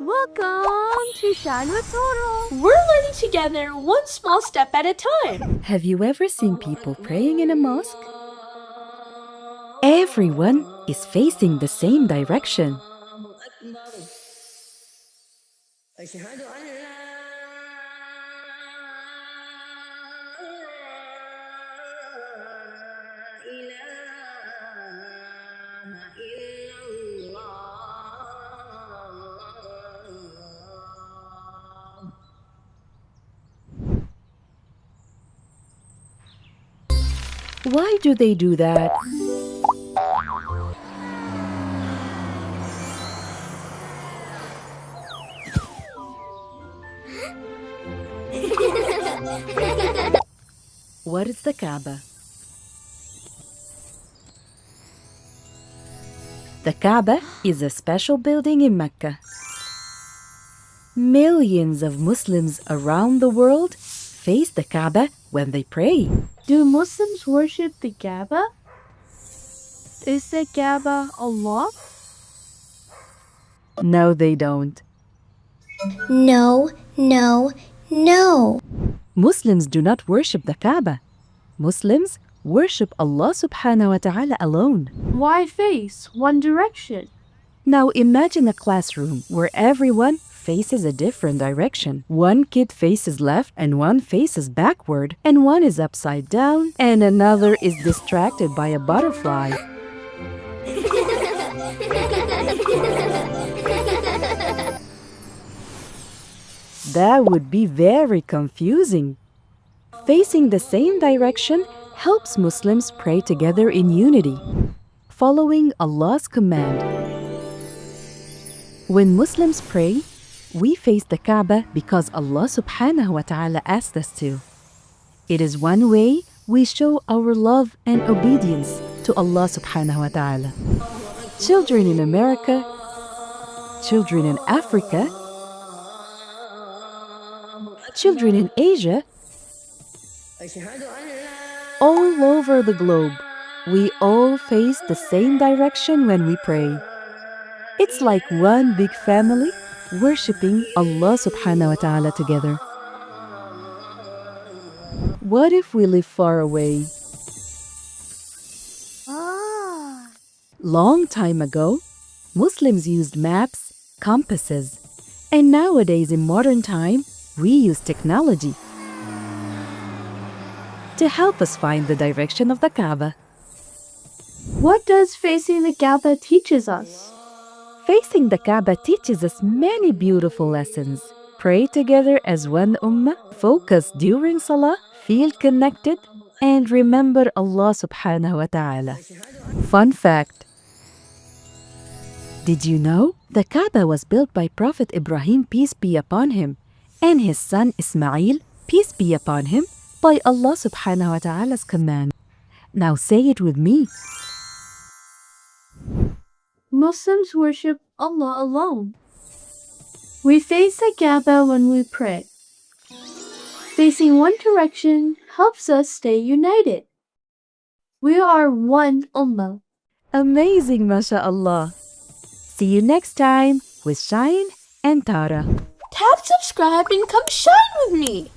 Welcome to Shine with Toro. We're learning together one small step at a time. Have you ever seen people praying in a mosque? Everyone is facing the same direction. Why do they do that? What is the Kaaba? The Kaaba is a special building in Mecca. Millions of Muslims around the world face the Kaaba when they pray. Do Muslims worship the Kaaba? Is the Kaaba Allah? No, they don't. No, no, no. Muslims do not worship the Kaaba. Muslims worship Allah subhanahu wa ta'ala alone. Why face one direction? Now imagine a classroom where everyone faces a different direction. One kid faces left and one faces backward, and one is upside down and another is distracted by a butterfly. That would be very confusing. Facing the same direction helps Muslims pray together in unity, following Allah's command. When Muslims pray, we face the Kaaba because Allah subhanahu wa ta'ala asked us to. It is one way we show our love and obedience to Allah subhanahu wa ta'ala. Children in America, children in Africa, children in Asia, all over the globe, we all face the same direction when we pray. It's like one big family worshipping Allah subhanahu wa ta'ala together. What if we live far away? Long time ago, Muslims used maps, compasses, and nowadays in modern time, we use technology to help us find the direction of the Kaaba. What does facing the Kaaba teaches us? Facing the Kaaba teaches us many beautiful lessons. Pray together as one Ummah, focus during Salah, feel connected, and remember Allah subhanahu wa ta'ala. Fun fact. Did you know the Kaaba was built by Prophet Ibrahim, peace be upon him, and his son Ismail, peace be upon him, by Allah subhanahu wa ta'ala's command? Now say it with me. Muslims worship Allah alone. We face the Kaaba when we pray. Facing one direction helps us stay united. We are one Ummah. Amazing, mashallah. See you next time with Shine and Tara. Tap subscribe and come shine with me.